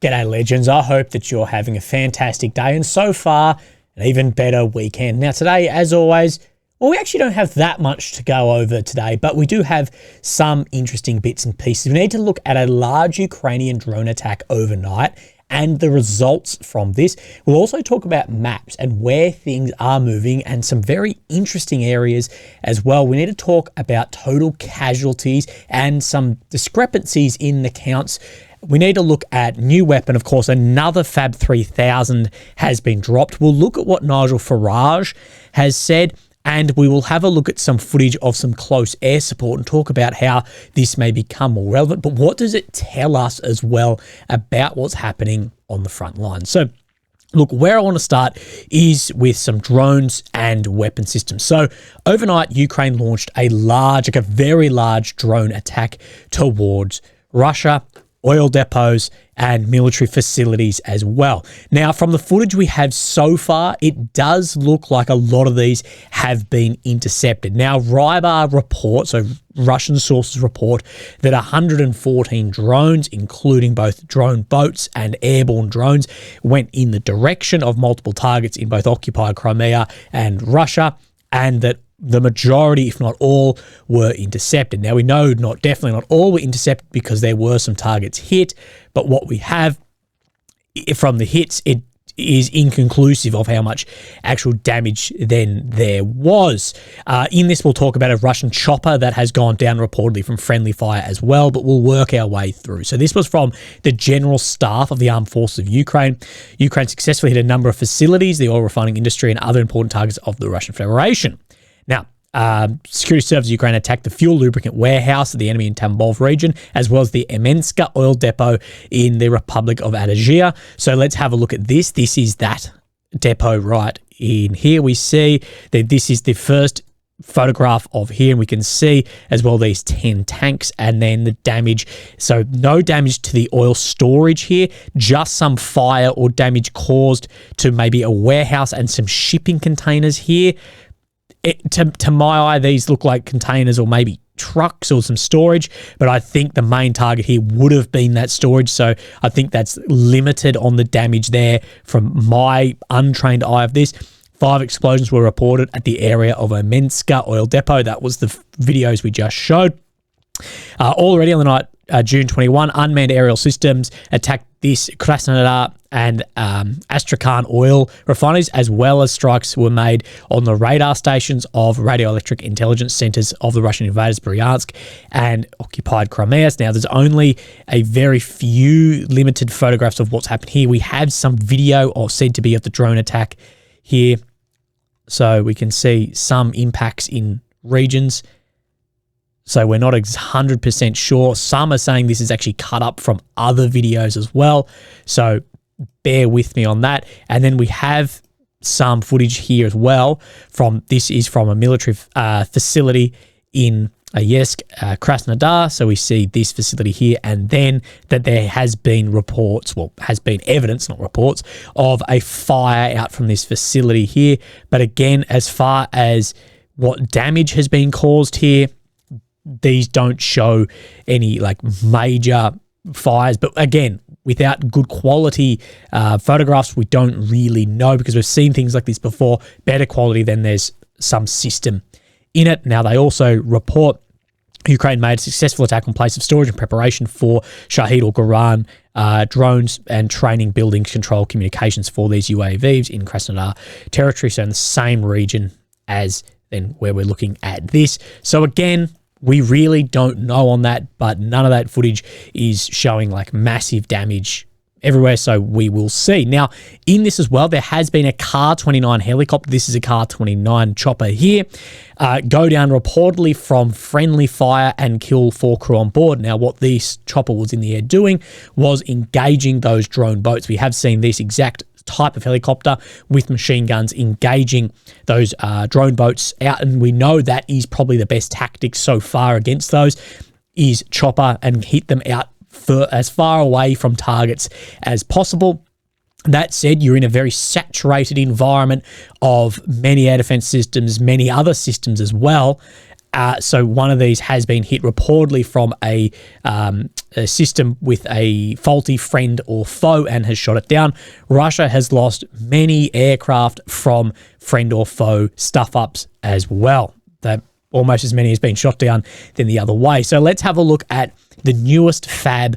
G'day legends, I hope that you're having a fantastic day and so far an even better weekend. Now today, as always, we actually don't have that much to go over today, but we do have some interesting bits and pieces. We need to look at a large Ukrainian drone attack overnight and the results from this. We'll also talk about maps and where things are moving and some very interesting areas as well. We need to talk about total casualties and some discrepancies in the counts. We need to look at new weapon. Of course, another Fab 3000 has been dropped. We'll look at what Nigel Farage has said, and we will have a look at some footage of some close air support and talk about how this may become more relevant. But what does it tell us as well about what's happening on the front line? So look, where I want to start is with some drones and weapon systems. So overnight, Ukraine launched a very large drone attack towards Russia, oil depots, and military facilities as well. Now, from the footage we have so far, it does look like a lot of these have been intercepted. Now, Rybar reports, so Russian sources report, that 114 drones, including both drone boats and airborne drones, went in the direction of multiple targets in both occupied Crimea and Russia, and that the majority, if not all, were intercepted. Now, we know definitely not all were intercepted because there were some targets hit, but what we have from the hits, it is inconclusive of how much actual damage then there was. In this, we'll talk about a Russian chopper that has gone down reportedly from friendly fire as well, but we'll work our way through. So this was from the General Staff of the Armed Forces of Ukraine. Ukraine successfully hit a number of facilities, the oil refining industry, and other important targets of the Russian Federation. Now, security services of Ukraine attacked the fuel lubricant warehouse of the enemy in Tambov region, as well as the Emenska oil depot in the Republic of Adajia. So let's have a look at this. This is that depot right in here. We see that this is the first photograph of here, and we can see as well these 10 tanks and then the damage. So no damage to the oil storage here, just some fire or damage caused to maybe a warehouse and some shipping containers here. To my eye, these look like containers or maybe trucks or some storage, but I think the main target here would have been that storage. So I think that's limited on the damage there from my untrained eye of this. 5 explosions were reported at the area of Emenska oil depot. That was the videos we just showed. Already on the night, June 21, unmanned aerial systems attacked this Krasnodar and Astrakhan oil refineries, as well as strikes were made on the radar stations of radioelectric intelligence centers of the Russian invaders Bryansk and occupied Crimea. Now, there's only a very few limited photographs of what's happened here. We have some video said to be of the drone attack here, so we can see some impacts in regions. So we're not 100% sure. Some are saying this is actually cut up from other videos as well. So bear with me on that. And then we have some footage here as well. This is from a military facility in Yesk, Krasnodar. So we see this facility here, and then that there has been evidence, not reports, of a fire out from this facility here. But again, as far as what damage has been caused here, these don't show any major fires. But again, without good quality photographs, we don't really know, because we've seen things like this before. Better quality, then there's some system in it. Now, they also report Ukraine made a successful attack on place of storage in preparation for Shahid or Goran drones and training, buildings, control, communications for these UAVs in Krasnodar territory. So in the same region as then where we're looking at this. So again, we really don't know on that, but none of that footage is showing massive damage everywhere, so we will see. Now, in this as well, there has been a Kar-29 helicopter. This is a Kar-29 chopper here. Go down reportedly from friendly fire and kill 4 crew on board. Now, what this chopper was in the air doing was engaging those drone boats. We have seen this exact type of helicopter with machine guns engaging those drone boats out, and we know that is probably the best tactic so far against those, is chopper and hit them out as far away from targets as possible. That said, you're in a very saturated environment of many air defense systems, many other systems as well, So one of these has been hit reportedly from a system with a faulty friend or foe and has shot it down. Russia has lost many aircraft from friend or foe stuff-ups as well. That almost as many has been shot down than the other way. So let's have a look at the newest FAB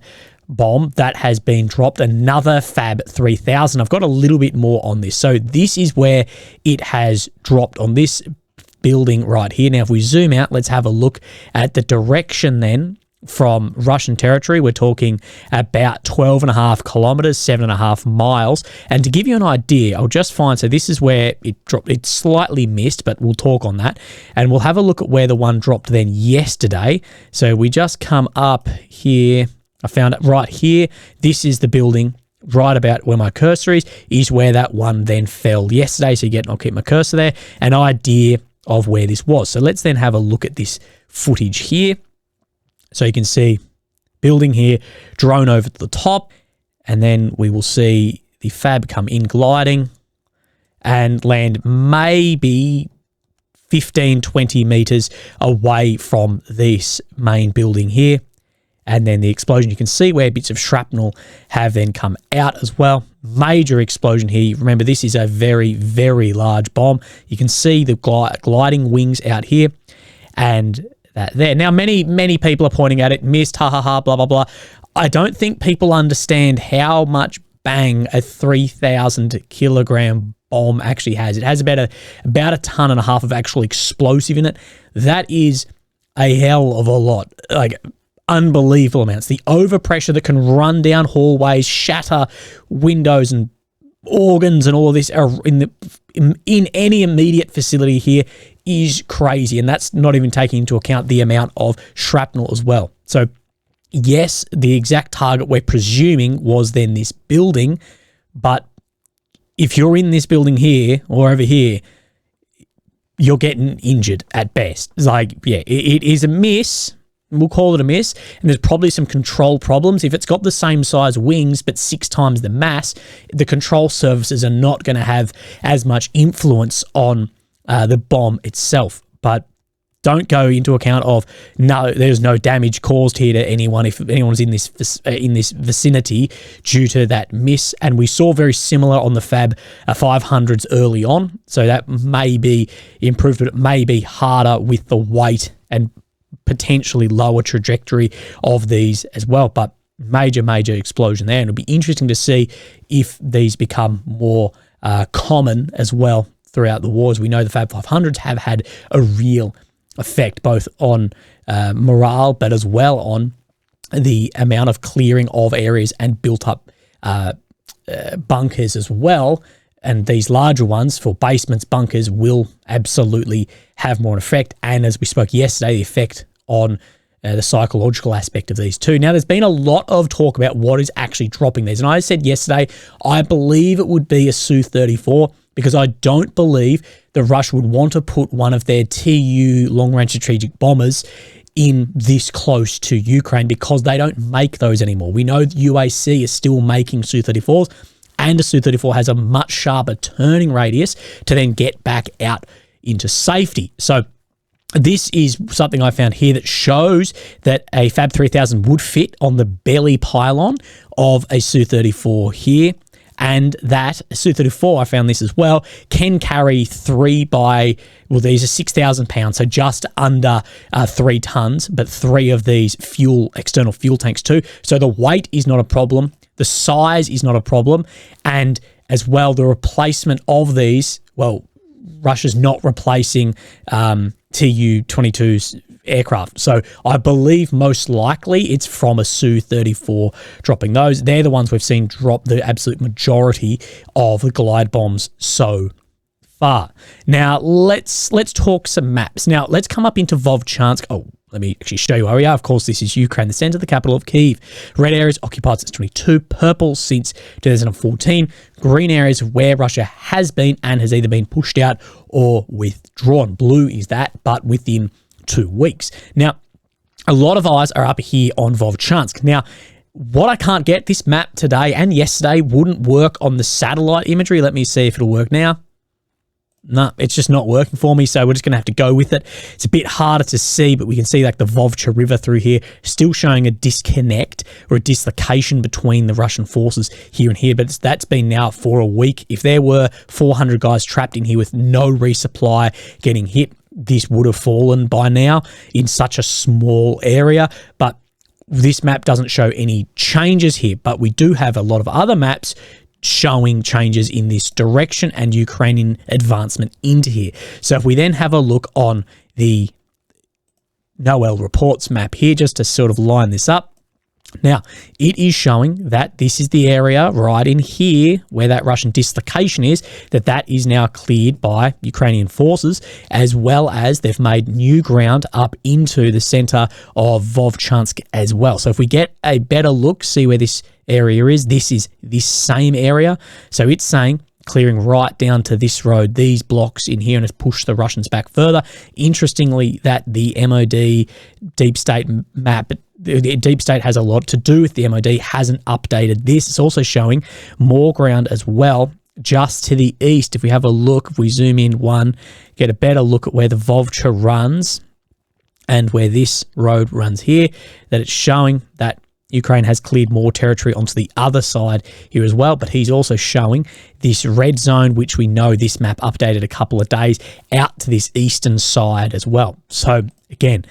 bomb that has been dropped, another FAB 3000. I've got a little bit more on this. So this is where it has dropped on this building right here. Now, if we zoom out, let's have a look at the direction then from Russian territory. We're talking about 12.5 kilometers, 7.5 miles. And to give you an idea, I'll just find, so this is where it dropped. It's slightly missed, but we'll talk on that. And we'll have a look at where the one dropped then yesterday. So we just come up here. I found it right here. This is the building right about where my cursor is where that one then fell yesterday. So I'll keep my cursor there, an idea of where this was. So let's then have a look at this footage here. So you can see building here, drone over the top, and then we will see the FAB come in gliding and land maybe 15, 20 meters away from this main building here. And then the explosion, you can see where bits of shrapnel have then come out as well. Major explosion here. Remember, this is a very, very large bomb. You can see the gliding wings out here and that there. Now, many people are pointing at it, missed, ha, ha, ha, blah, blah, blah. I don't think people understand how much bang a 3,000 kilogram bomb actually has. It has about a ton and a half of actual explosive in it. That is a hell of a lot. Like, unbelievable amounts. The overpressure that can run down hallways, shatter windows and organs and all of this are in any immediate facility here is crazy. And that's not even taking into account the amount of shrapnel as well. So yes, the exact target we're presuming was then this building, but if you're in this building here or over here, you're getting injured at best. Like, yeah, it is a miss. We'll call it a miss, and there's probably some control problems. If it's got the same size wings but 6 times the mass, the control surfaces are not going to have as much influence on the bomb itself. But don't go into account of, no, there's no damage caused here to anyone if anyone's in this vicinity due to that miss. And we saw very similar on the FAB 500s early on, so that may be improved, but it may be harder with the weight and potentially lower trajectory of these as well. But major explosion there, and it'll be interesting to see if these become more common as well throughout the wars. We know the FAB 500s have had a real effect both on morale, but as well on the amount of clearing of areas and built up bunkers as well. And these larger ones for basements, bunkers will absolutely have more effect. And as we spoke yesterday, the effect on the psychological aspect of these too. Now, there's been a lot of talk about what is actually dropping these. And I said yesterday, I believe it would be a Su-34 because I don't believe the Russia would want to put one of their Tu long-range strategic bombers in this close to Ukraine because they don't make those anymore. We know the UAC is still making Su-34s, and a Su-34 has a much sharper turning radius to then get back out into safety. So this is something I found here that shows that a FAB 3000 would fit on the belly pylon of a Su-34 here, and that Su-34, I found this as well, can carry these are 6,000 pounds, so just under 3 tons, but 3 of these external fuel tanks too. So the weight is not a problem. The size is not a problem. And as well, the replacement of these, well, Russia's not replacing Tu-22's aircraft. So I believe most likely it's from a Su-34 dropping those. They're the ones we've seen drop the absolute majority of the glide bombs so far. Now, let's talk some maps. Now, let's come up into Vovchansk. Oh, let me actually show you where we are. Of course, this is Ukraine, the center, the capital of Kyiv. Red areas occupied since 22, purple since 2014, green areas where Russia has been and has either been pushed out or withdrawn. Blue is that, but within 2 weeks. Now, a lot of eyes are up here on Vovchansk. Now, what I can't get, this map today and yesterday wouldn't work on the satellite imagery. Let me see if it'll work now. no, it's just not working for me, so we're just going to have to go with it. It's a bit harder to see, but we can see like the Vovcha River through here still showing a disconnect or a dislocation between the Russian forces here and here, but that's been now for a week. If there were 400 guys trapped in here with no resupply getting hit, this would have fallen by now in such a small area, but this map doesn't show any changes here, but we do have a lot of other maps showing changes in this direction and Ukrainian advancement into here. So if we then have a look on the Noel reports map here, just to sort of line this up, now, it is showing that this is the area right in here where that Russian dislocation is, that is now cleared by Ukrainian forces, as well as they've made new ground up into the center of Vovchansk as well. So if we get a better look, see where this area is, this is this same area. So it's saying clearing right down to this road, these blocks in here, and has pushed the Russians back further. Interestingly, that the MOD deep state map, the deep state has a lot to do with the MOD, hasn't updated this. It's also showing more ground as well just to the east. If we have a look, if we zoom in one, get a better look at where the Vovcha runs and where this road runs here, that it's showing that Ukraine has cleared more territory onto the other side here as well, but he's also showing this red zone, which we know this map updated a couple of days, out to this eastern side as well. So again,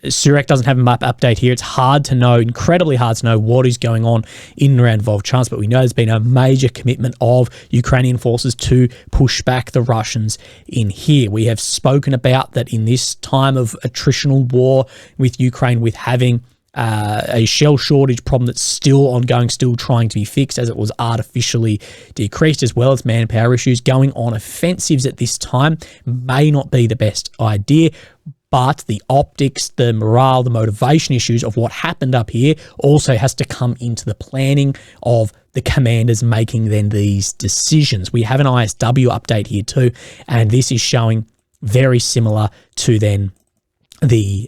Surak doesn't have a map update here. It's hard to know, incredibly hard to know what is going on in and around Vovchansk, but we know there's been a major commitment of Ukrainian forces to push back the Russians in here. We have spoken about that in this time of attritional war with Ukraine, with having a shell shortage problem that's still ongoing, still trying to be fixed as it was artificially decreased, as well as manpower issues. Going on offensives at this time may not be the best idea, but the optics, the morale, the motivation issues of what happened up here also has to come into the planning of the commanders making then these decisions. We have an ISW update here too, and this is showing very similar to then the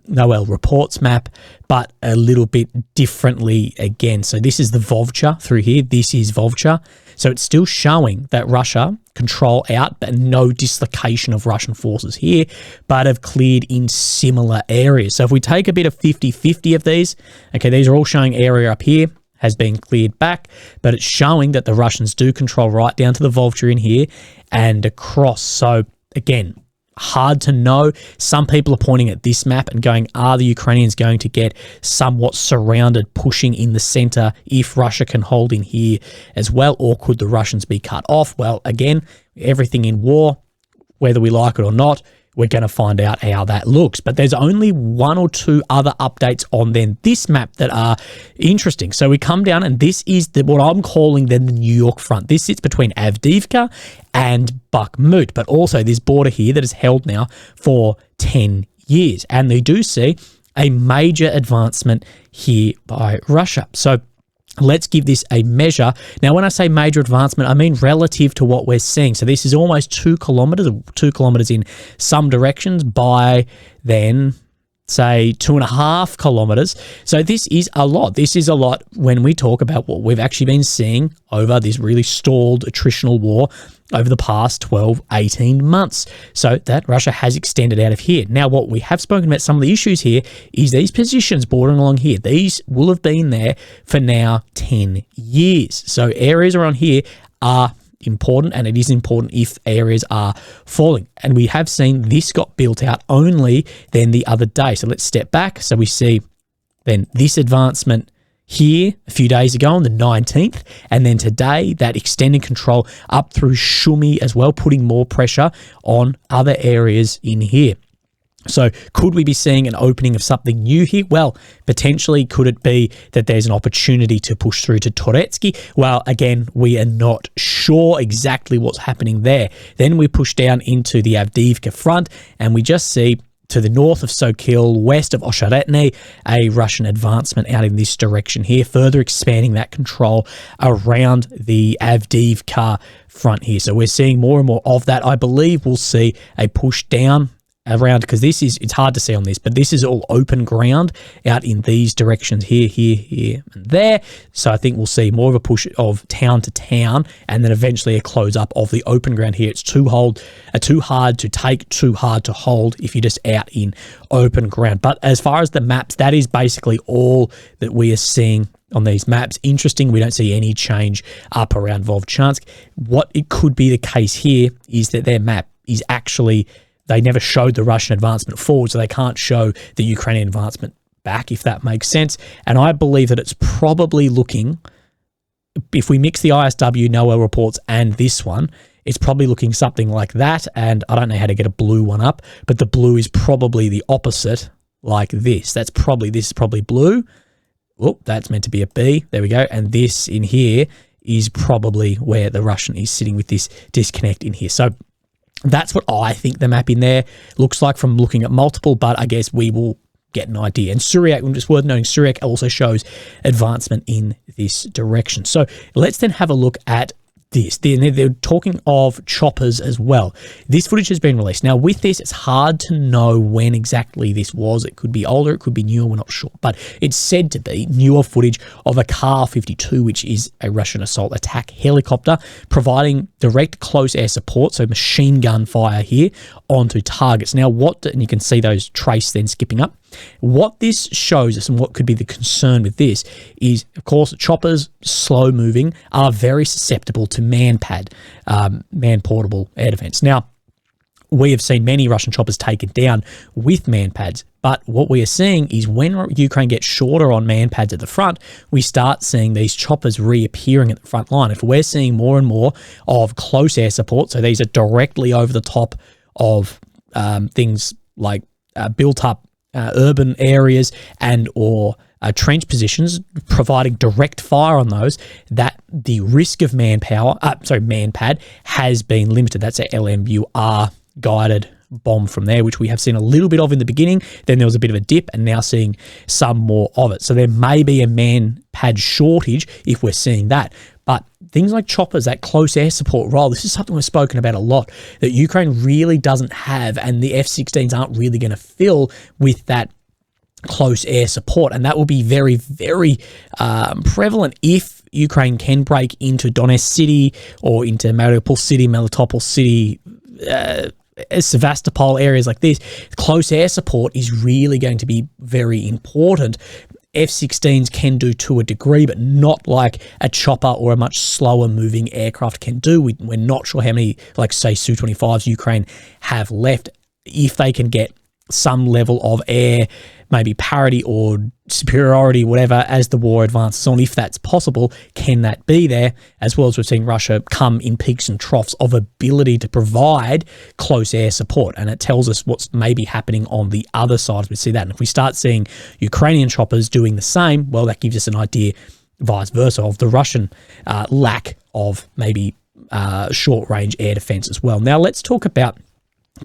Noel reports map, but a little bit differently again. So this is the Vovcha through here. This is Vovcha. So it's still showing that Russia control out, but no dislocation of Russian forces here, but have cleared in similar areas. So if we take a bit of 50-50 of these, okay, these are all showing area up here has been cleared back, but it's showing that the Russians do control right down to the Vovcha in here and across. So again, hard to know. Some people are pointing at this map and going, are the Ukrainians going to get somewhat surrounded, pushing in the center if Russia can hold in here as well, or could the Russians be cut off? Well, again, everything in war, whether we like it or not, we're going to find out how that looks. But there's only one or two other updates on then this map that are interesting. So we come down, and this is what I'm calling then the New York front. This sits between Avdiivka and Bakhmut, but also this border here that is held now for 10 years. And they do see a major advancement here by Russia. So let's give this a measure. Now, when I say major advancement, I mean relative to what we're seeing. So this is almost 2 kilometers, or 2 kilometers in some directions by then, say, 2.5 kilometers. So this is a lot. This is a lot when we talk about what we've actually been seeing over this really stalled attritional war over the past 12, 18 months. So that Russia has extended out of here. Now, what we have spoken about, some of the issues here, is these positions bordering along here. These will have been there for now 10 years. So areas around here are important, and it is important if areas are falling. And we have seen this got built out only then the other day. So let's step back. So we see then this advancement here a few days ago on the 19th, and then today that extended control up through Shumi as well, putting more pressure on other areas in here. So could we be seeing an opening of something new here? Well, potentially. Could it be that there's an opportunity to push through to Toretsky? Well, again, we are not sure exactly what's happening there. Then we push down into the Avdiivka front, and we just see to the north of Sokil, west of Osheretny, a Russian advancement out in this direction here, further expanding that control around the Avdiivka front here. So we're seeing more and more of that. I believe we'll see a push down around, because it's hard to see on this, but this is all open ground out in these directions here, and there. So I think we'll see more of a push of town to town, and then eventually a close up of the open ground here. It's too hard to take, too hard to hold if you're just out in open ground. But as far as the maps, that is basically all that we are seeing on these maps. Interesting, we don't see any change up around Vovchansk. What it could be the case here is that their map is actually, they never showed the Russian advancement forward, so they can't show the Ukrainian advancement back, if that makes sense. And I believe that it's probably looking, if we mix the ISW, NOAA reports, and this one, it's probably looking something like that. And I don't know how to get a blue one up, but the blue is probably the opposite, like this. This is probably blue. Oh, that's meant to be a B. There we go. And this in here is probably where the Russian is sitting with this disconnect in here. So that's what I think the map in there looks like from looking at multiple, but I guess we will get an idea. And Syriac, just worth noting, Syriac also shows advancement in this direction. So let's then have a look at this. They're talking of choppers as well. This footage has been released. Now, with this, it's hard to know when exactly this was. It could be older, it could be newer, we're not sure. But it's said to be newer footage of a Kar-52, which is a Russian assault attack helicopter, providing direct close air support, so machine gun fire here, onto targets. Now, and you can see those trace then skipping up. What this shows us, and what could be the concern with this, is, of course, choppers, slow moving, are very susceptible to man-portable air defense. Now, we have seen many Russian choppers taken down with man-pads, but what we are seeing is when Ukraine gets shorter on man-pads at the front, we start seeing these choppers reappearing at the front line. If we're seeing more and more of close air support, so these are directly over the top of things like built-up urban areas and or trench positions, providing direct fire on those, that the risk of man-pad has been limited. That's a LMUR guided bomb from there, which we have seen a little bit of in the beginning. Then there was a bit of a dip, and now seeing some more of it. So there may be a man-pad shortage if we're seeing that. But things like choppers, that close air support role, this is something we've spoken about a lot, that Ukraine really doesn't have, and the F-16s aren't really going to fill with that close air support. And that will be very, very prevalent if Ukraine can break into Donetsk city or into Mariupol city, Melitopol city, Sevastopol, areas like this. Close air support is really going to be very important. F-16s can do to a degree, but not like a chopper or a much slower moving aircraft can do. We're not sure how many, like say, Su-25s Ukraine have left. If they can get some level of air, maybe parity or superiority, whatever, as the war advances on, if that's possible, can that be there? As well as we've seen Russia come in peaks and troughs of ability to provide close air support. And it tells us what's maybe happening on the other side. We see that. And if we start seeing Ukrainian choppers doing the same, well, that gives us an idea, vice versa, of the Russian lack of maybe short-range air defense as well. Now, let's talk about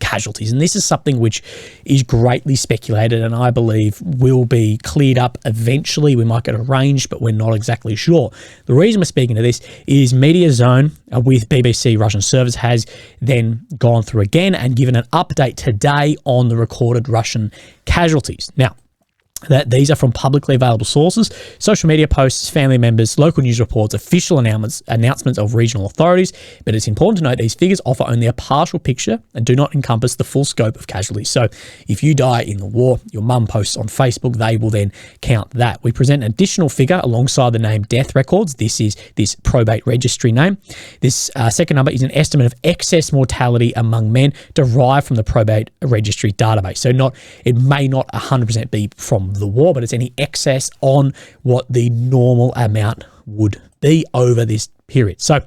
casualties, and this is something which is greatly speculated and I believe will be cleared up eventually. We might get a range, but we're not exactly sure. The reason we're speaking to this is Media Zone with BBC Russian Service has then gone through again and given an update today on the recorded Russian casualties. Now, that these are from publicly available sources, social media posts, family members, local news reports, official announcements of regional authorities. But it's important to note these figures offer only a partial picture and do not encompass the full scope of casualties. So if you die in the war, your mum posts on Facebook, they will then count that. We present an additional figure alongside the name death records. This is this probate registry name. This second number is an estimate of excess mortality among men derived from the probate registry database. So it may not 100% be from the war, but it's any excess on what the normal amount would be over this period. So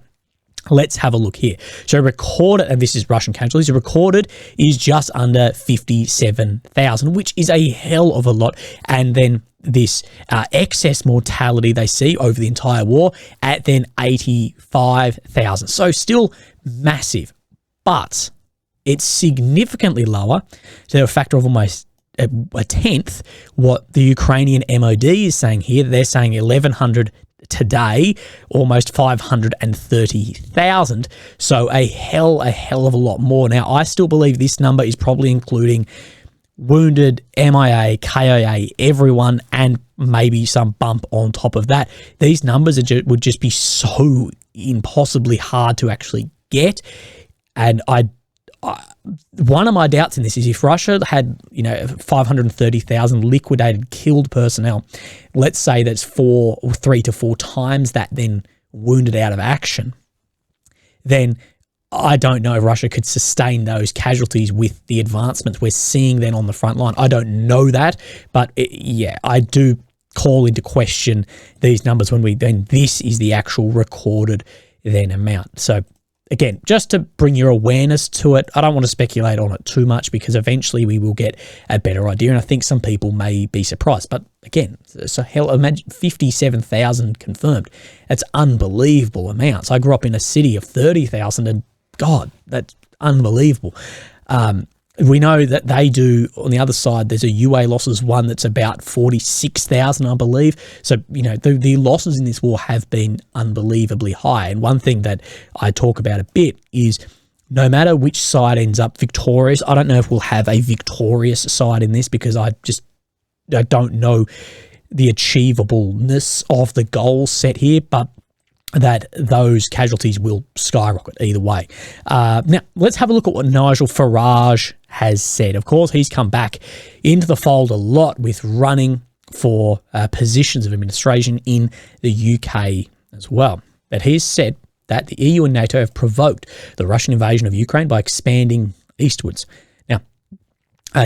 let's have a look here. So recorded, and this is Russian casualties, recorded is just under 57,000, which is a hell of a lot. And then this excess mortality they see over the entire war at then 85,000. So still massive, but it's significantly lower. So a factor of almost a tenth what the Ukrainian MOD is saying here. They're saying 1,100 today, almost 530,000. So a hell of a lot more. Now, I still believe this number is probably including wounded, MIA, KIA, everyone, and maybe some bump on top of that. These numbers would just be so impossibly hard to actually get. And one of my doubts in this is if Russia had, 530,000 liquidated, killed personnel, let's say that's 3 to 4 times that then wounded out of action, then I don't know if Russia could sustain those casualties with the advancements we're seeing then on the front line. I don't know that, but I do call into question these numbers when this is the actual recorded then amount. So again, just to bring your awareness to it, I don't want to speculate on it too much because eventually we will get a better idea, and I think some people may be surprised. But again, so imagine 57,000 confirmed. That's unbelievable amounts. I grew up in a city of 30,000, and God, that's unbelievable. We know that they do, on the other side, there's a UA losses one that's about 46,000, I believe. So, the losses in this war have been unbelievably high. And one thing that I talk about a bit is no matter which side ends up victorious, I don't know if we'll have a victorious side in this because I don't know the achievableness of the goals set here, but that those casualties will skyrocket either way. Now, let's have a look at what Nigel Farage has said. Of course, he's come back into the fold a lot with running for positions of administration in the UK as well. But he's said that the EU and NATO have provoked the Russian invasion of Ukraine by expanding eastwards. Now,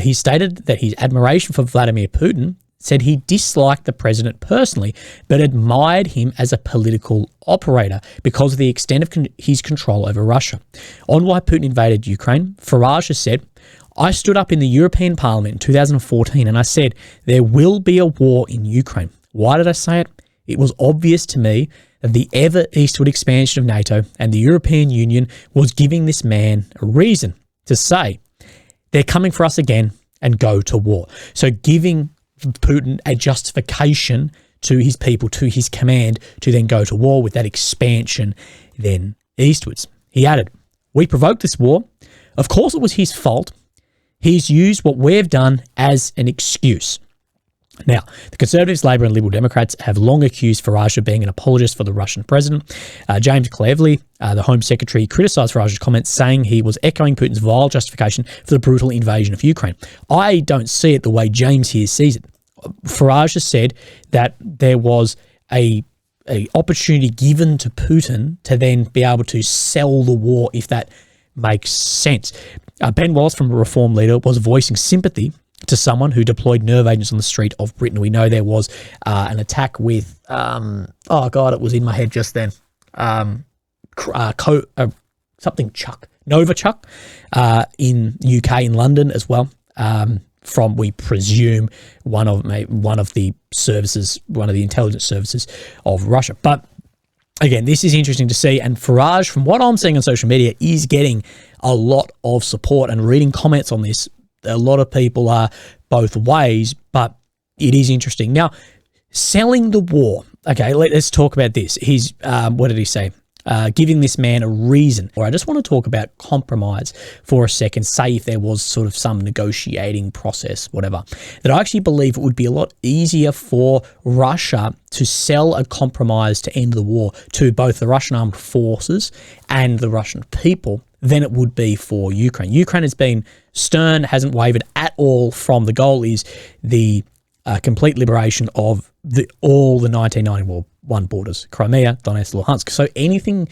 he stated that his admiration for Vladimir Putin said he disliked the president personally, but admired him as a political operator because of the extent of his control over Russia. On why Putin invaded Ukraine, Farage has said, I stood up in the European Parliament in 2014 and I said, there will be a war in Ukraine. Why did I say it? It was obvious to me that the ever eastward expansion of NATO and the European Union was giving this man a reason to say, they're coming for us again and go to war. So giving Putin a justification to his people, to his command, to then go to war with that expansion then eastwards. He added, we provoked this war. Of course it was his fault. He's used what we've done as an excuse. Now, the Conservatives, Labor and Liberal Democrats have long accused Farage of being an apologist for the Russian president. James Cleverly, the Home Secretary, criticised Farage's comments, saying he was echoing Putin's vile justification for the brutal invasion of Ukraine. I don't see it the way James here sees it. Farage has said that there was a opportunity given to Putin to then be able to sell the war, if that makes sense. Ben Wallace, from a Reform leader, was voicing sympathy to someone who deployed nerve agents on the street of Britain. We know there was an attack with, it was in my head just then, Novichok in UK, in London as well, from, we presume, one of the services, one of the intelligence services of Russia. But again, this is interesting to see, and Farage, from what I'm seeing on social media, is getting a lot of support, and reading comments on this, a lot of people are both ways, but it is interesting. Now, selling the war. Okay, let's talk about this. He's, what did he say? Giving this man a reason. Or I just want to talk about compromise for a second. Say if there was sort of some negotiating process, whatever, that I actually believe it would be a lot easier for Russia to sell a compromise to end the war to both the Russian armed forces and the Russian people than it would be for Ukraine. Ukraine has been stern, hasn't wavered at all from the goal is the complete liberation of all the 1991 borders, Crimea, Donetsk, Luhansk. So anything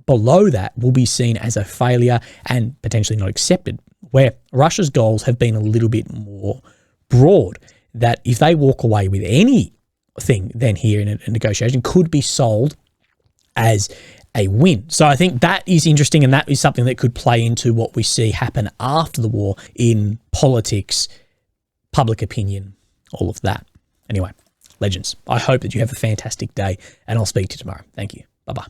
below that will be seen as a failure and potentially not accepted, where Russia's goals have been a little bit more broad, that if they walk away with anything then here in a negotiation could be sold as a win. So I think that is interesting, and that is something that could play into what we see happen after the war in politics, public opinion, all of that. Anyway, legends, I hope that you have a fantastic day, and I'll speak to you tomorrow. Thank you. Bye-bye.